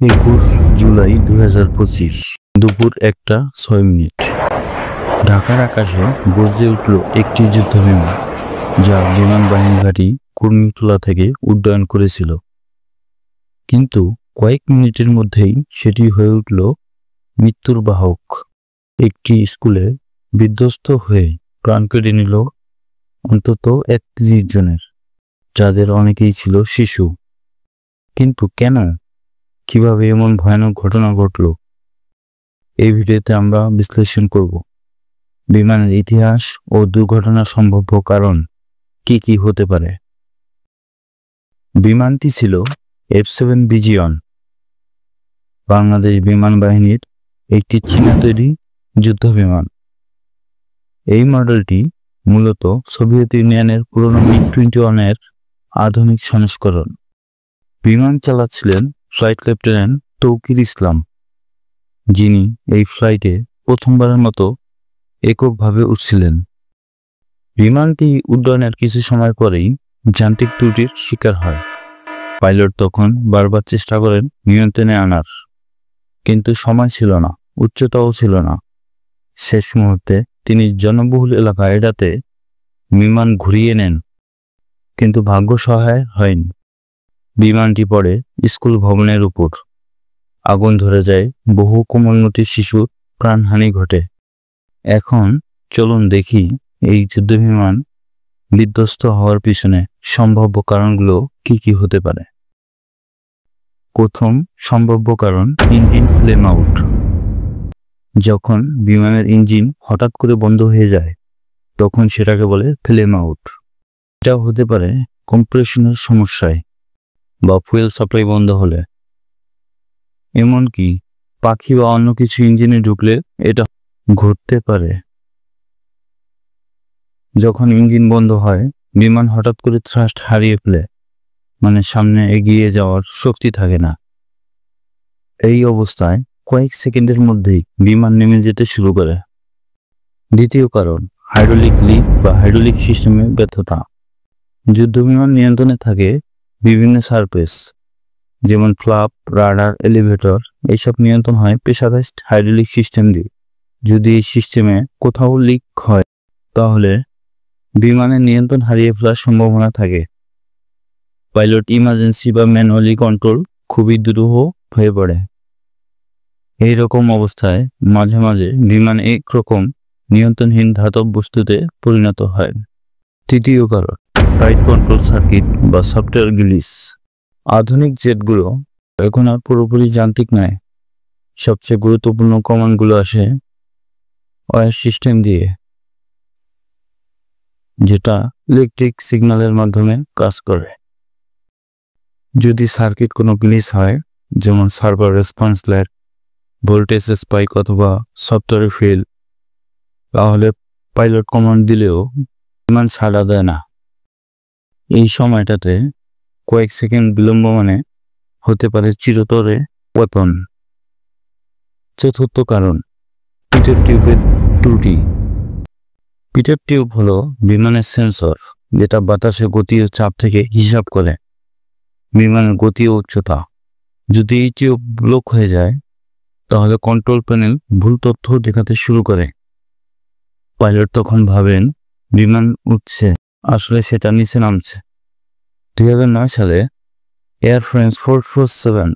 21 জুলাই 2025 দুপুর 1:06। ঢাকার আকাশে গর্জে উঠল একটি যুদ্ধবিমান, যা বিমান বাহিনী ঘাঁটি কুর্মিটোলা থেকে উড্ডয়ন করেছিল। কিন্তু কয়েক মিনিটের মধ্যেই সেটি হয়ে উঠল মৃত্যুর বাহক। একটি স্কুলে বিধ্বস্ত হয়ে প্রাণ কেড়ে নিল অন্তত 31 জনের, যাদের অনেকেই ছিল শিশু। কিন্তু কেন, কিভাবে এমন ভয়ানক ঘটনা ঘটল, এই ভিডিওতে আমরা বিশ্লেষণ করব। বিমানের ইতিহাস ও দুর্ঘটনার সম্ভাব্য কারণ কি কি হতে পারে। বিমানটি ছিল F-7 বিজিয়ন, বাংলাদেশ বিমান বাহিনীর একটি চীনা তৈরি যুদ্ধ বিমান। এই মডেলটি মূলত সোভিয়েত ইউনিয়নের পুরনো MiG-21 এর আধুনিক সংস্করণ। বিমান চালাচ্ছিলেন ফ্লাইট লেফটেন্যান্ট তৌকির ইসলাম, যিনি এই ফ্লাইটে প্রথমবারের মতো এককভাবে উঠছিলেন। বিমানটি উড্ডয়নের কিছু সময় পরেই যান্ত্রিক ত্রুটির শিকার হয়। পাইলট তখন বারবার চেষ্টা করেন নিয়ন্ত্রণে আনার, কিন্তু সময় ছিল না, উচ্চতাও ছিল না। শেষ মুহূর্তে তিনি জনবহুল এলাকা এড়াতে বিমান ঘুরিয়ে নেন, কিন্তু ভাগ্য সহায় হয়নি। বিমানটি পড়ে স্কুল ভবনের উপর। আগুন ধরে যায়, বহু কোমলমতি শিশুর প্রাণহানি ঘটে। এখন চলুন দেখি এই যুদ্ধবিমান বিধ্বস্ত হওয়ার পিছনে সম্ভাব্য কারণগুলো কি কি হতে পারে। প্রথম সম্ভাব্য কারণ, ইঞ্জিন ফ্লেম আউট। যখন বিমানের ইঞ্জিন হঠাৎ করে বন্ধ হয়ে যায়, তখন সেটাকে বলে ফ্লেম আউট। এটা হতে পারে কম্প্রেশনের সমস্যায় বা ফুয়েল সাপ্লাই বন্ধ হলে। এমনকি পাখি বা অন্য কিছু ইঞ্জিনে ঢুকলে এটা ঘটতে পারে। যখন ইঞ্জিন বন্ধ হয়, বিমান হঠাৎ করে থ্রাস্ট হারিয়ে ফেলে, মানে সামনে এগিয়ে যাওয়ার শক্তি থাকে না। এই অবস্থায় কয়েক সেকেন্ডের মধ্যেই বিমান নেমে যেতে শুরু করে। দ্বিতীয় কারণ, হাইড্রোলিক লিক বা হাইড্রোলিক সিস্টেমে ব্যর্থতা। যুদ্ধবিমান নিয়ন্ত্রণে থাকে বিভিন্ন সারফেস, যেমন ফ্লাপ, রাডার, এলিভেটর। এইসব নিয়ন্ত্রণ হয় প্রেসারাইজড হাইড্রোলিক সিস্টেম দিয়ে। যদি এই সিস্টেমে কোথাও লিক হয়, তাহলে বিমানের নিয়ন্ত্রণ হারিয়ে ফেলার সম্ভাবনা থাকে। পাইলট ইমার্জেন্সি বা ম্যানুয়ালি কন্ট্রোল খুবই দুরূহ হয়ে পড়ে। এই রকম অবস্থায় মাঝে মাঝে বিমান একরকম নিয়ন্ত্রণহীন ধাতব বস্তুতে পরিণত হয়। তৃতীয় কারণ, ফ্লাইট কন্ট্রোল সার্কিট বা সফটওয়্যার গ্লিচ। আধুনিক জেটগুলো এখন আর পুরোপুরি যান্ত্রিক নয়। সবচেয়ে গুরুত্বপূর্ণ কমান্ডগুলো আসে ওয়্যার সিস্টেম দিয়ে, যেটা ইলেকট্রিক সিগন্যালের মাধ্যমে কাজ করে। যদি সার্কিট কোনো গ্লিচ হয়, যেমন server response lag, voltage spike অথবা সফটওয়্যার ফেল, তাহলে পাইলট কমান্ড দিলেও বিমান সাড়া দেয় না। এই সময়টাতে কয়েক সেকেন্ড বিলম্ব মানে হতে পারে চিরতরে পতন। চতুর্থ কারণ, পিটের টিউবের ত্রুটি। পিটের টিউব হলো বিমানের সেন্সর, যেটা বাতাসে গতি ও চাপ থেকে হিসাব করে বিমানের গতি ও উচ্চতা। যদি এই টিউব ব্লক হয়ে যায়, তাহলে কন্ট্রোল প্যানেল ভুল তথ্য দেখাতে শুরু করে। পাইলট তখন ভাবেন বিমান উঠছে, আসলে সেটা নিচে নামছে। 2009 সালে এয়ার ফ্রান্স 447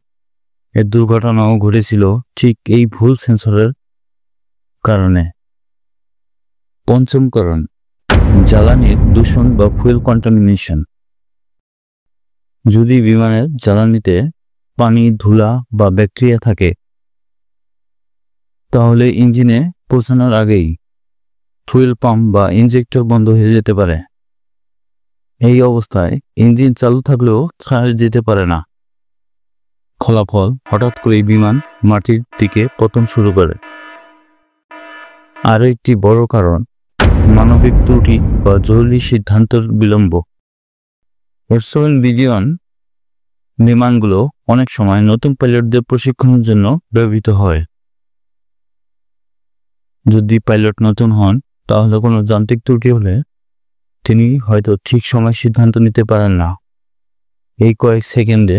এর দুর্ঘটনাও ঘটেছিল ঠিক এই ভুল সেন্সরের কারণে। পঞ্চম কারণ, জ্বালানির দূষণ বা ফুয়েল কন্টামিনেশন। যদি বিমানের জ্বালানিতে পানি, ধুলা বা ব্যাকটেরিয়া থাকে, তাহলে ইঞ্জিনে পৌঁছানোর আগেই ফুয়েল পাম্প বা ইনজেক্টর বন্ধ হয়ে যেতে পারে। এই অবস্থায় ইঞ্জিন চালু থাকলেও থ্রাস্ট দিতে পারে না। ফলাফল, হঠাৎ করেই বিমান মাটির দিকে পতন শুরু করে। আরও একটি বড় কারণ, মানবিক ত্রুটি বা জরুরি সিদ্ধান্তের বিলম্ব। F-7 বিজিয়ন বিমানগুলো অনেক সময় নতুন পাইলটদের প্রশিক্ষণের জন্য ব্যবহৃত হয়। যদি পাইলট নতুন হন, তাহলে কোনো যান্ত্রিক ত্রুটি হলে তিনি হয়তো ঠিক সময় সিদ্ধান্ত নিতে পারেন না। এই কয়েক সেকেন্ডে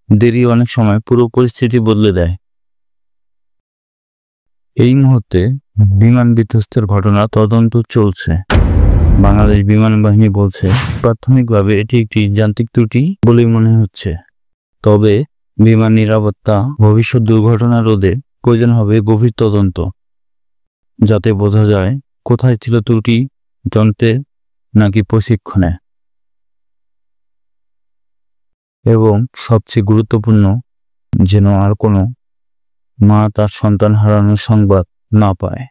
দেরি অনেক সময় পুরো পরিস্থিতি বদলে দেয়। এই মুহূর্তে বিমান বিধ্বস্তের ঘটনা তদন্ত চলছে। বাংলাদেশ বিমান বাহিনী বলছে প্রাথমিকভাবে এটি একটি যান্ত্রিক ত্রুটি বলেই মনে হচ্ছে। তবে বিমান নিরাপত্তা ভবিষ্যৎ দুর্ঘটনা রোধে প্রয়োজন হবে গভীর তদন্ত, যাতে বোঝা যায় কোথায় ছিল ত্রুটি, যন্ত্রে নাকি প্রশিক্ষণে। এবং সবচেয়ে গুরুত্বপূর্ণ, যেন আর কোনো মা তার সন্তান হারানোর সংবাদ না পায়,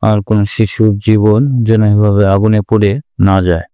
আর কোনো শিশুর জীবন যেন এভাবে আগুনে পড়ে না যায়।